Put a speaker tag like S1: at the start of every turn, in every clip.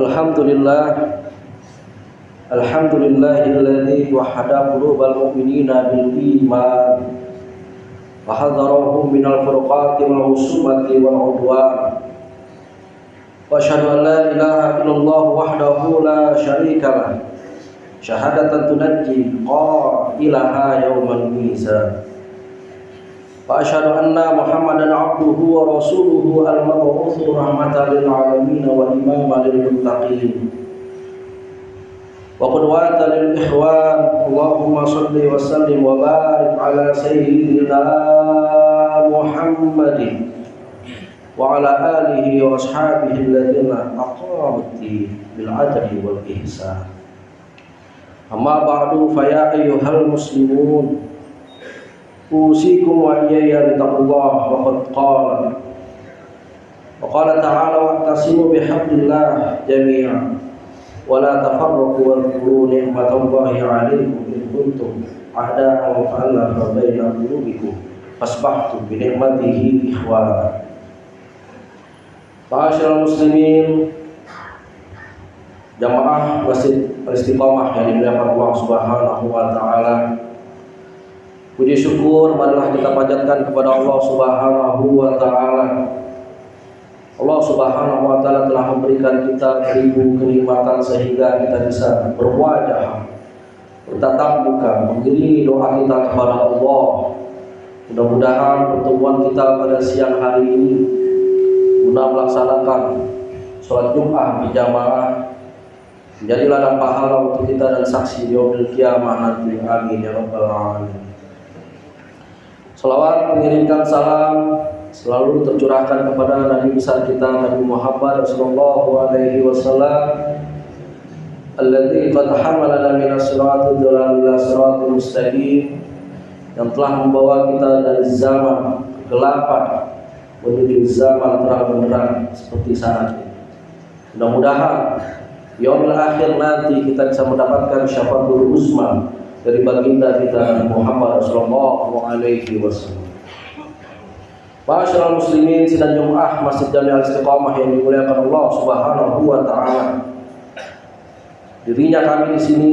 S1: Alhamdulillah, alhamdulillahilladzi wahhada qulubal mu'minina bil iman wa hadzarahum minal furqati wal husumati wal udwan. Wa asyhadu an la ilaha illallah wahdahu la syarika lah, syahadatan tunajji qailaha yaumal mizan. Wa asyhadu anna Muhammadan abduhu wa rasuluhu al-mab'utsu rahmatan lil alamin wa imaman lil muttaqin wa qudwatan lil ikhwan. Allahumma shalli wa sallim wa barik ala sayyidina Muhammadin wa ala alihi wa ashabihi alladziina aqamu bil adli wal ihsan. Amma ba'du, fa ya ayyuhal muslimun, usikum wa iyaya bitaqullah. Wa qala ta'ala wa'tasimu bihablillah jami'an wa la tafarraqu wa dhkuru ni'matallahi 'alaikum in kuntum a'da'an fa'alafa baina qulubikum fasbahtum bi ni'matihi ikhwana. Ma'asyiral muslimin, jamaah Masjid Al-Istiqamah yang dimuliakan Allah Subhanahu wa taala. Puji syukur marilah kita panjatkan kepada Allah Subhanahu wa taala. Allah Subhanahu wa taala telah memberikan kita ribu kenikmatan sehingga kita bisa berwajah, bertatap muka, mengiringi doa kita kepada Allah. Mudah-mudahan pertemuan kita pada siang hari ini guna melaksanakan sholat Jumat berjamaah menjadi ladang pahala untuk kita dan saksi di yaumil qiyamah nanti. Amin ya rabbal alamin. Salawat mengirimkan salam selalu tercurahkan kepada Nabi besar kita Nabi Muhammad sallallahu alaihi wasallam, alladzi qad hamalana min as-siratil ila siratil mustaqim, yang telah membawa kita dari zaman kegelapan menuju zaman terang benderang seperti saat ini. Mudah-mudahan yaumil akhir nanti kita bisa mendapatkan syafaatul uzma dari baginda kita Muhammad sallallahu alaihi wasallam. Ma'asyiral muslimin, sidang Jumat Masjid Jami' Al-Istiqamah yang dimuliakan Allah Subhanahu wa taala. Dirinya kami di sini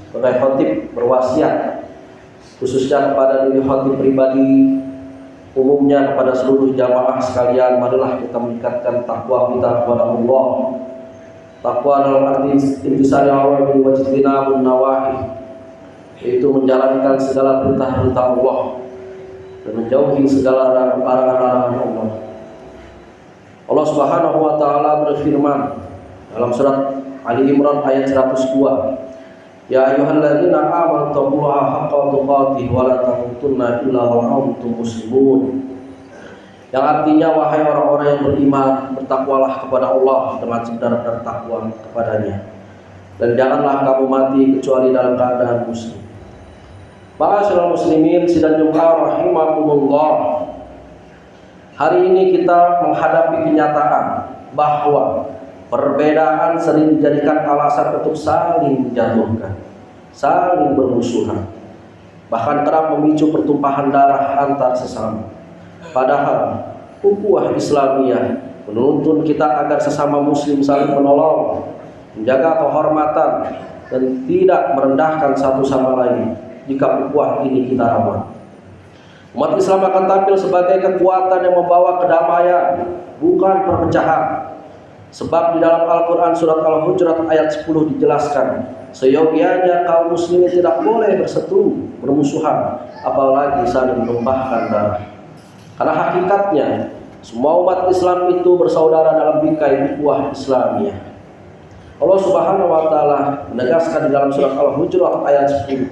S1: sebagai khatib berwasiat khususnya kepada diri khatib pribadi, umumnya kepada seluruh jamaah sekalian, marilah kita meningkatkan takwa kita kepada Allah. Takwa dalam arti intisari awamir wa ijtinabun nawahi, yaitu menjalankan segala perintah-perintah Allah dan menjauhi segala larangan-larangan Allah. Allah Subhanahu wa taala berfirman dalam surat Ali Imran ayat 102, ya ayyuhalladzina amanu taqullaha haqqa tuqatih wa la tamutunna illa wa antum muslimun. Yang artinya, wahai orang-orang yang beriman, bertakwalah kepada Allah dengan sebenar-benar takwa kepadanya, dan janganlah kamu mati kecuali dalam keadaan muslim. Ma'asyiral muslimin, sidang Jumat rahimakumullah. Hari ini kita menghadapi kenyataan bahwa perbedaan sering dijadikan alasan untuk saling menjatuhkan, saling bermusuhan, bahkan kerap memicu pertumpahan darah antar sesama. Padahal ukhuwah Islamiyah menuntun kita agar sesama muslim saling menolong, menjaga kehormatan, dan tidak merendahkan satu sama lain jika ukhuwah ini kita rawat. Umat Islam akan tampil sebagai kekuatan yang membawa kedamaian, bukan perpecahan. Sebab di dalam Al-Quran surat Al-Hujurat ayat 10 dijelaskan, seyogianya kaum muslimin tidak boleh berseteru, bermusuhan, apalagi saling menumpahkan darah. Karena hakikatnya semua umat Islam itu bersaudara dalam bingkai ukhuwah Islamiyah. Allah Subhanahu wa taala menegaskan di dalam surat Al-Hujurat ayat 10,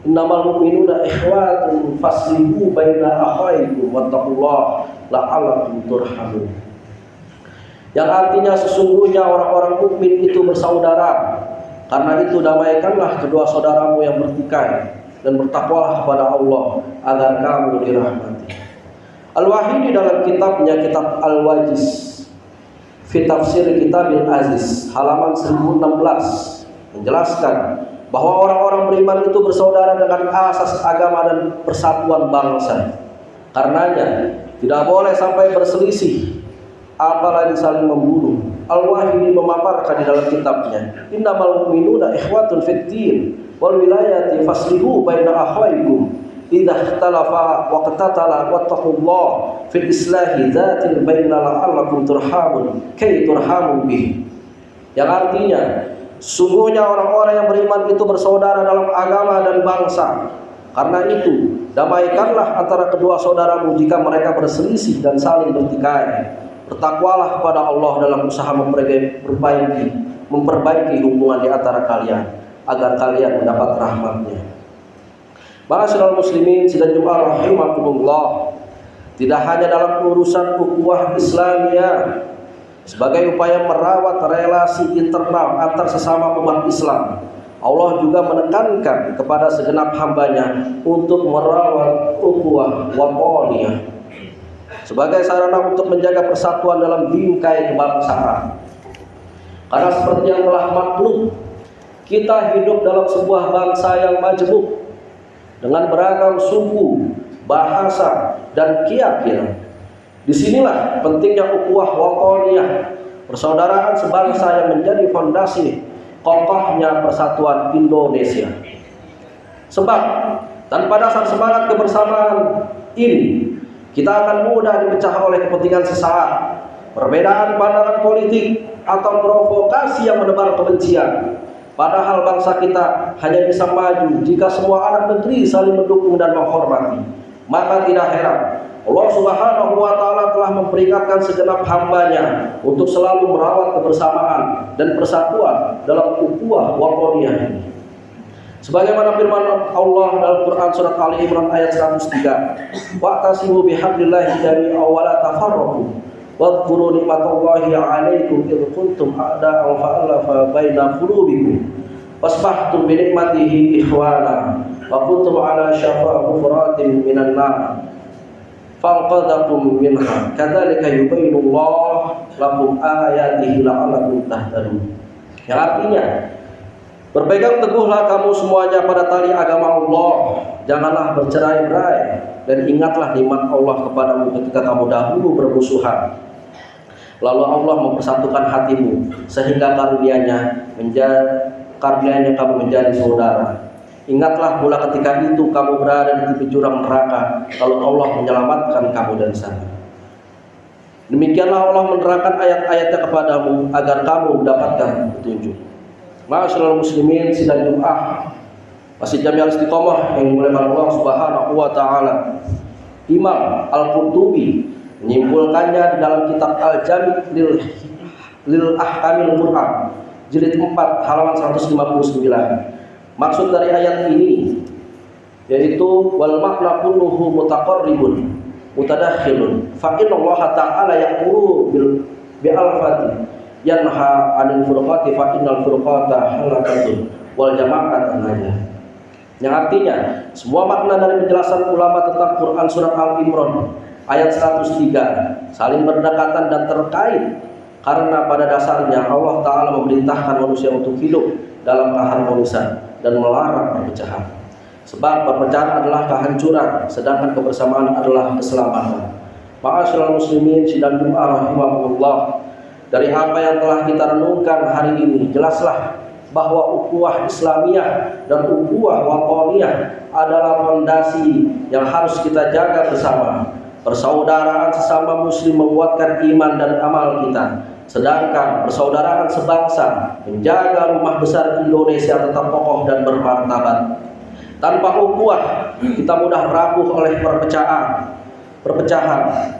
S1: innamal mu'minuna ikhwatun faslihu baina akhawaykum wattaqullaha la'allakum turhamun. Yang artinya sesungguhnya orang-orang mukmin itu bersaudara. Karena itu damaikanlah kedua saudaramu yang bertikai, dan bertakwalah kepada Allah agar kamu dirahmati. Al-Wahidi dalam kitabnya, kitab Al-Wajiz fi tafsir Kitabil Aziz, halaman 1016, menjelaskan bahwa orang-orang beriman itu bersaudara dengan asas agama dan persatuan bangsa. Karenanya tidak boleh sampai berselisih, apalagi saling membunuh, Al-Wahidi memaparkan di dalam kitabnya, innamal mu'minuna ikhwatun fid din wal wilayati faslihu baina akhwaikum idza ikhtalafa wa qatatala wattaqullah fil islahi dzatil baina la'allakum turhamun kay turhamun bih. Yang artinya, sungguhnya orang-orang yang beriman itu bersaudara dalam agama dan bangsa. Karena itu, damaikanlah antara kedua saudaramu jika mereka berselisih dan saling bertikai. Bertakwalah kepada Allah dalam usaha memperbaiki hubungan di antara kalian agar kalian mendapat rahmat-Nya. Ma'asyiral muslimin sidang Jumat rahimakumullah, tidak hanya dalam urusan ukhuwah Islamiyah sebagai upaya merawat relasi internal antar sesama umat Islam, Allah juga menekankan kepada segenap hambanya untuk merawat ukhuwah wataniyah sebagai sarana untuk menjaga persatuan dalam bingkai kebangsaan. Karena seperti yang telah maklum, kita hidup dalam sebuah bangsa yang majemuk dengan beragam suku, bahasa, dan keyakinan. Disinilah pentingnya ukhuwah wataniyah, persaudaraan sebangsa yang menjadi fondasi kokohnya persatuan Indonesia. Sebab tanpa dasar semangat kebersamaan ini, kita akan mudah dipecah oleh kepentingan sesaat, perbedaan pandangan politik, atau provokasi yang menebar kebencian. Padahal bangsa kita hanya bisa maju jika semua anak negeri saling mendukung dan menghormati. Maka tidak heran Allah Subhanahu wa Ta'ala telah memperingatkan segenap hambanya untuk selalu merawat kebersamaan dan persatuan dalam ukhuwah wataniyah ini. Sebagaimana firman Allah dalam Quran surat Ali Imran ayat 103, wa'tasimu bihablillahi jami'an wa la tafarraqu wadhkuru ni'matallahi 'alaikum idh kuntum a'da'an fa'alafa baina qulubikum fasbahtum bi ni'matihi ikhwana wa kuntum 'ala syafa hufratin minan nar fanqadhakum minha kadzalika yubayyinullahu lakum ayatihi la'allakum tahtadun. Yang artinya, berpegang teguhlah kamu semuanya pada tali agama Allah, janganlah bercerai-berai, dan ingatlah nikmat Allah kepadamu ketika kamu dahulu bermusuhan. Lalu Allah mempersatukan hatimu sehingga karunia-Nya kamu menjadi saudara. Ingatlah pula ketika itu kamu berada di tepi jurang neraka, lalu Allah menyelamatkan kamu dari sana. Demikianlah Allah menerangkan ayat-ayatnya kepadamu agar kamu mendapatkan petunjuk. Ma'asyiral muslimin sidang Jumat masih Jami'ah Istiqomah yang dimuliakan Allah Subhanahu wa Ta'ala. Imam Al-Qurtubi menyimpulkannya di dalam kitab Al-Jami' lil Ahkamil Quran jilid 4 halaman 159. Maksud dari ayat ini yaitu wal makna kulluhu mutaqarribun mutadakhilun fa inna Allah ta'ala yaqulu bi alfati yanha 'anil furqati fa innal furqata halakatun wal jama'at najah. Yang artinya, semua makna dari penjelasan ulama tentang Quran surat Al-Imran ayat 103 saling berdekatan dan terkait karena pada dasarnya Allah Ta'ala memerintahkan manusia untuk hidup dalam keharmonisan dan melarang perpecahan. Sebab perpecahan adalah kehancuran, sedangkan kebersamaan adalah keselamatan. Ma'asyiral muslimin sidang Jumat rahimakumullah, dari apa yang telah kita renungkan hari ini, jelaslah bahwa ukhuwah Islamiyah dan ukhuwah wataniyah adalah fondasi yang harus kita jaga bersama. Persaudaraan sesama muslim menguatkan iman dan amal kita, sedangkan persaudaraan sebangsa menjaga rumah besar Indonesia tetap kokoh dan bermartabat. Tanpa ukhuwah kita mudah rapuh oleh perpecahan.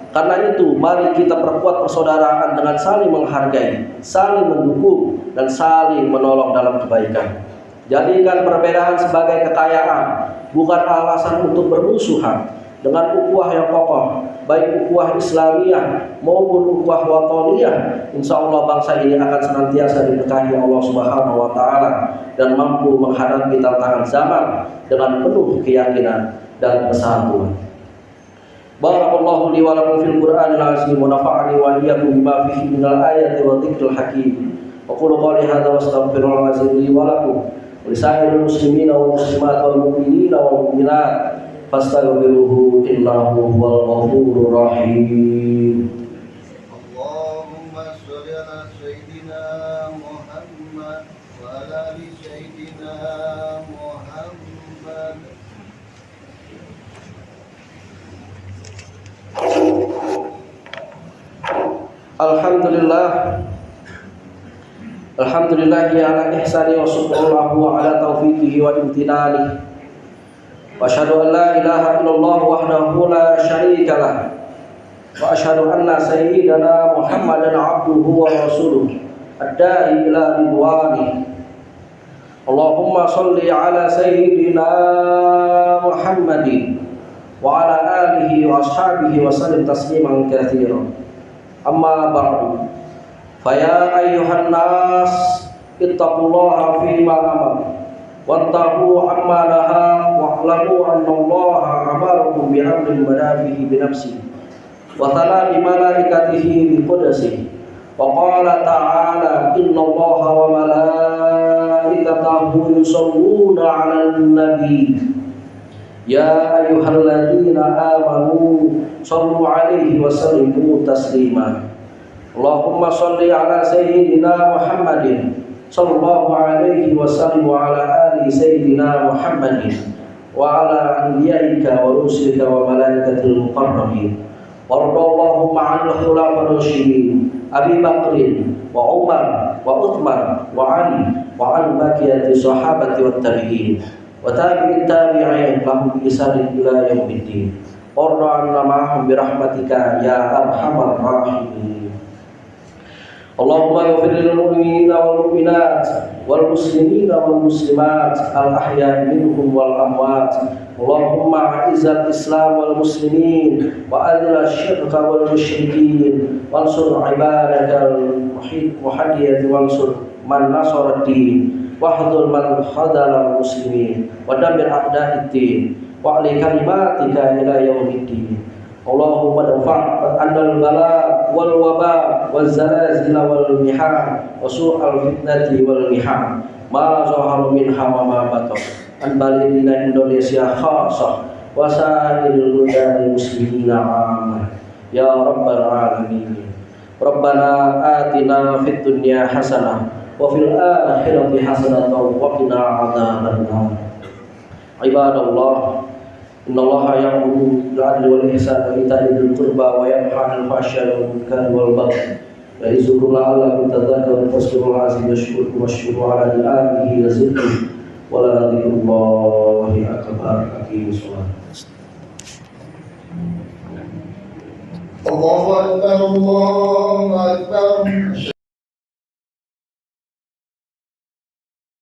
S1: Karena itu mari kita perkuat persaudaraan dengan saling menghargai, saling mendukung, dan saling menolong dalam kebaikan. Jadikan perbedaan sebagai kekayaan, bukan alasan untuk bermusuhan. Dengan ukhuwah yang kokoh, baik ukhuwah Islamiyah maupun ukhuwah wataniyah, insya Allah bangsa ini akan senantiasa diberkahi Allah Subhanahu wa Ta'ala dan mampu menghadapi tantangan zaman dengan penuh keyakinan dan kesatuan. Barakallahu li wa lakum fil Qur'anil azim wa nafa'ani wa iyyakum bima fihi minal ayati wa dzikril hakim. Wa qulu qawli hadza wa astaghfirullahal azim li wa lakum wa lisa'iril muslimina wal muslimat wal mu'minina wal mu'minat fastaghfiruhu innahu huwal ghafurur rahim.
S2: Allahumma shalli ala sayyidina
S1: Alhamdulillah. Alhamdulillahi ala ihsani wa syukurulahu ala taufiqihi wa imtinani. Wa asyhadu an la ilaha illallah wahdahu la syarika lah. Wa asyhadu anna sayyidana Muhammadan abduhu wa rasuluh ad-da'i ila ridwani. Allahumma salli ala sayyidina Muhammadin wa ala alihi wa ashabihi wa sallim tasliman katsiran. Amma ba'du. Faya ayyuhan nas ittaqullaha fima amar wattaqu amma naha wa'lamu anna Allaha amarakum bi amrin badabihi bi nafsihi wa thala bi malaikatihi bi qudsihi wa qala ta'ala inna Allaha wa malaikatahu yusholluna 'alan nabi ya ayyuhalladzina amanu shallu 'alaihi wa sallimu taslima. Allahumma shalli 'ala sayyidina Muhammadin sallallahu 'alaihi wa sallim wa 'ala ali sayyidina Muhammadin wa 'ala anbiya'ika wa rusulika wa malaikatil muqarrabin. Warḍallahu 'anil khulafa'ir rasyidin Abi Bakrin wa Umar wa Utsman wa Ali wa an baqiyati sahabati wat tabi'in wa tabi'it tabi'in lahum bi ihsan ila yaumiddin. Warḍa'na ma'ahum bi rahmatika ya arhamar rahimin. Allahumma ighfir lil mu'minina wal mu'minat wal muslimina wal muslimat al ahya'i minhum wal amwat. Allahumma a'izzal islam wal muslimin wa adhil asyirka wal musyrikin wansur ibadakal muhadiyati wansur man nasara ad-din wahdul man khadala muslimin wa damir a'da'id din wa ali kalimatika ila yaumiddin. Allahumma dafa' annal bala wal waba wal zalazil wal mihan wa su'al fitnati wal mihan ma zahara minha wa ma batan an baladina Indonesia khassah wa sa'iril budal muslimina 'amah ya rabbal alamin. Rabbana atina fid dunya hasanah wa fil akhirati hasanah wa qina adzabannar. Ibadallah, innallaha ya'muru bil 'adli wal ihsani wa ita'i dzil qurba wa yanha 'anil fahsya'i wal munkari wal baghi ya'izukum la'allakum tadhakkarun fadhkurul 'azima yashkurkum washkuru 'ala ni'amihi yazidkum wa la dzikrullahi akbar. Aqimus shalah.
S2: Allahu akbar, Allahu akbar.